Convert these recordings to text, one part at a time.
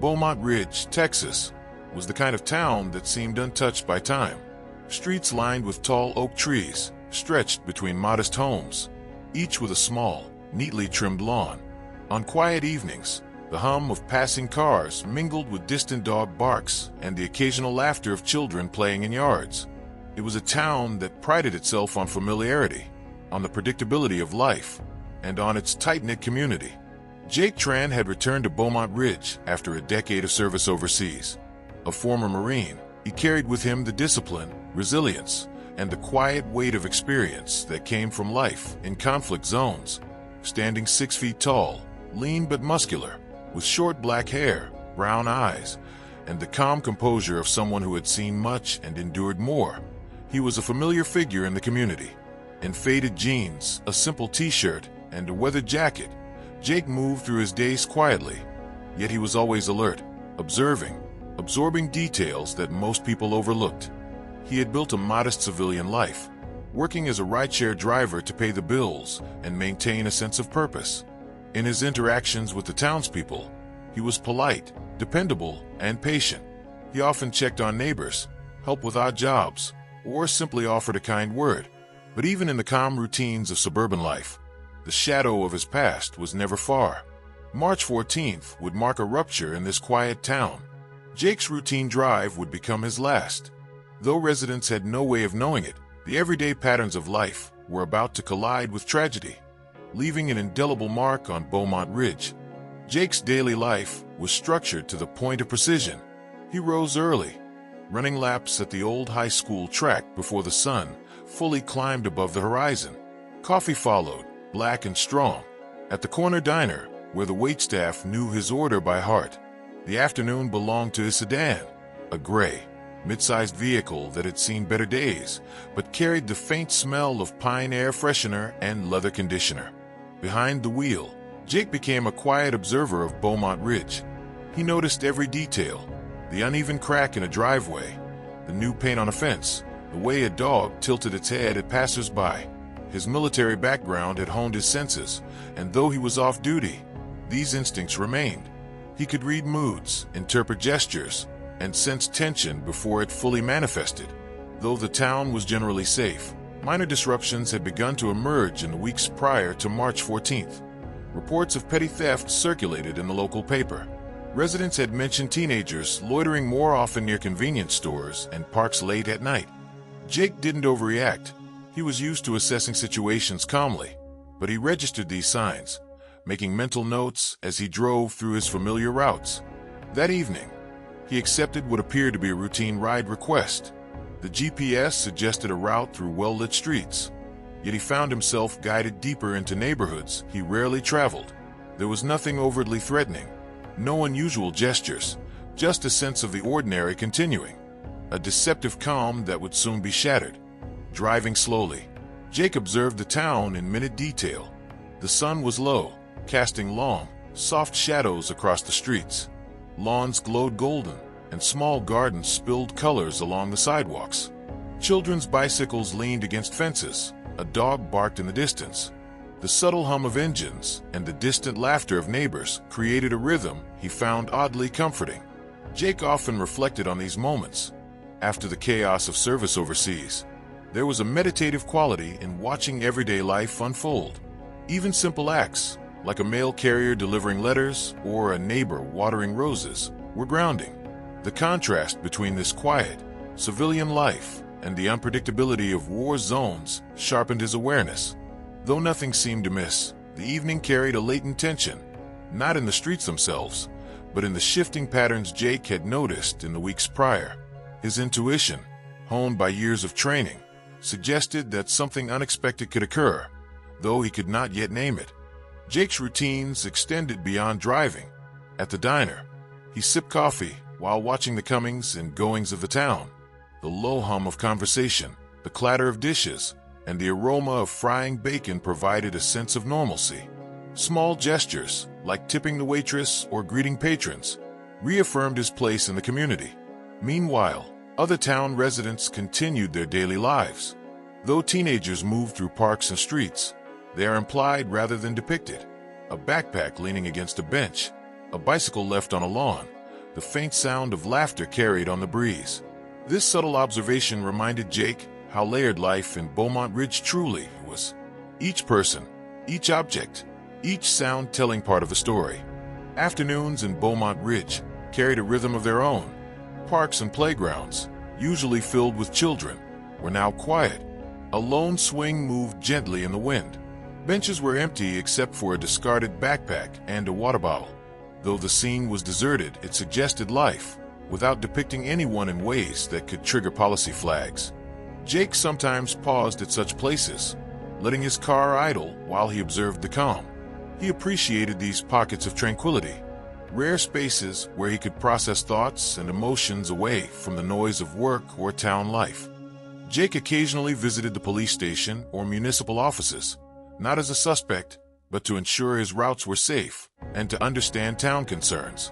Beaumont Ridge, Texas, was the kind of town that seemed untouched by time. Streets lined with tall oak trees stretched between modest homes, each with a small, neatly trimmed lawn. On quiet evenings, the hum of passing cars mingled with distant dog barks and the occasional laughter of children playing in yards. It was a town that prided itself on familiarity, on the predictability of life, and on its tight-knit community. Jake Tran had returned to Beaumont Ridge after a decade of service overseas. A former Marine, he carried with him the discipline, resilience, and the quiet weight of experience that came from life in conflict zones. Standing 6 feet tall, lean but muscular, with short black hair, brown eyes, and the calm composure of someone who had seen much and endured more, he was a familiar figure in the community. In faded jeans, a simple t-shirt, and a weathered jacket, Jake moved through his days quietly, yet he was always alert, observing, absorbing details that most people overlooked. He had built a modest civilian life, working as a rideshare driver to pay the bills and maintain a sense of purpose. In his interactions with the townspeople, he was polite, dependable, and patient. He often checked on neighbors, helped with odd jobs, or simply offered a kind word. But even in the calm routines of suburban life, the shadow of his past was never far. March 14th would mark a rupture in this quiet town. Jake's routine drive would become his last. Though residents had no way of knowing it, the everyday patterns of life were about to collide with tragedy, leaving an indelible mark on Beaumont Ridge. Jake's daily life was structured to the point of precision. He rose early, running laps at the old high school track before the sun fully climbed above the horizon. Coffee followed, black and strong, at the corner diner where the waitstaff knew his order by heart. The afternoon belonged to his sedan, a gray, mid-sized vehicle that had seen better days, but carried the faint smell of pine air freshener and leather conditioner. Behind the wheel, Jake became a quiet observer of Beaumont Ridge. He noticed every detail: the uneven crack in a driveway, the new paint on a fence, the way a dog tilted its head at passers-by. His military background had honed his senses, and though he was off duty, these instincts remained. He could read moods, interpret gestures, and sense tension before it fully manifested. Though the town was generally safe, minor disruptions had begun to emerge in the weeks prior to March 14th. Reports of petty theft circulated in the local paper. Residents had mentioned teenagers loitering more often near convenience stores and parks late at night. Jake didn't overreact. He was used to assessing situations calmly, but he registered these signs, making mental notes as he drove through his familiar routes. That evening, he accepted what appeared to be a routine ride request. The GPS suggested a route through well-lit streets, yet he found himself guided deeper into neighborhoods he rarely traveled. There was nothing overtly threatening, no unusual gestures, just a sense of the ordinary continuing, a deceptive calm that would soon be shattered. Driving slowly, Jake observed the town in minute detail. The sun was low, casting long, soft shadows across the streets. Lawns glowed golden, and small gardens spilled colors along the sidewalks. Children's bicycles leaned against fences. A dog barked in the distance. The subtle hum of engines and the distant laughter of neighbors created a rhythm he found oddly comforting. Jake often reflected on these moments. After the chaos of service overseas, there was a meditative quality in watching everyday life unfold. Even simple acts, like a mail carrier delivering letters or a neighbor watering roses, were grounding. The contrast between this quiet, civilian life and the unpredictability of war zones sharpened his awareness. Though nothing seemed amiss, the evening carried a latent tension, not in the streets themselves, but in the shifting patterns Jake had noticed in the weeks prior. His intuition, honed by years of training, suggested that something unexpected could occur, though he could not yet name it. Jake's routines extended beyond driving. At the diner, he sipped coffee while watching the comings and goings of the town. The low hum of conversation, the clatter of dishes, and the aroma of frying bacon provided a sense of normalcy. Small gestures, like tipping the waitress or greeting patrons, reaffirmed his place in the community. Meanwhile, other town residents continued their daily lives. Though teenagers moved through parks and streets, they are implied rather than depicted. A backpack leaning against a bench, a bicycle left on a lawn, the faint sound of laughter carried on the breeze. This subtle observation reminded Jake how layered life in Beaumont Ridge truly was. Each person, each object, each sound telling part of a story. Afternoons in Beaumont Ridge carried a rhythm of their own. Parks and playgrounds, usually filled with children, were now quiet. A lone swing moved gently in the wind. Benches were empty except for a discarded backpack and a water bottle. Though the scene was deserted, it suggested life, without depicting anyone in ways that could trigger policy flags. Jake sometimes paused at such places, letting his car idle while he observed the calm. He appreciated these pockets of tranquility, rare spaces where he could process thoughts and emotions away from the noise of work or town life. Jake occasionally visited the police station or municipal offices, not as a suspect, but to ensure his routes were safe and to understand town concerns.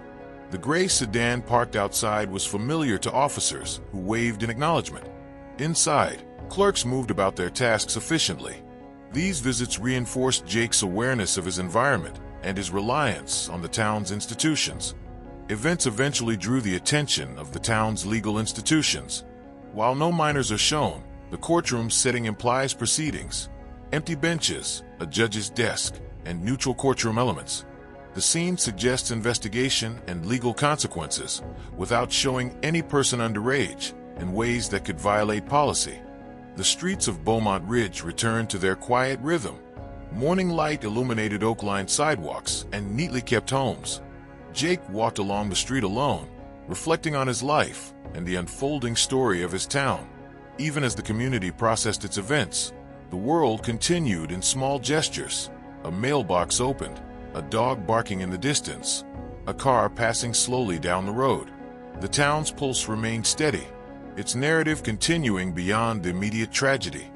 The gray sedan parked outside was familiar to officers who waved in acknowledgement. Inside, clerks moved about their tasks efficiently. These visits reinforced Jake's awareness of his environment and his reliance on the town's institutions. Events eventually drew the attention of the town's legal institutions. While no minors are shown, the courtroom setting implies proceedings. Empty benches, a judge's desk, and neutral courtroom elements. The scene suggests investigation and legal consequences without showing any person underage in ways that could violate policy. The streets of Beaumont Ridge returned to their quiet rhythm. Morning light illuminated oak-lined sidewalks and neatly kept homes. Jake walked along the street alone, reflecting on his life and the unfolding story of his town. Even as the community processed its events, the world continued in small gestures. A mailbox opened, a dog barking in the distance, a car passing slowly down the road. The town's pulse remained steady, its narrative continuing beyond the immediate tragedy.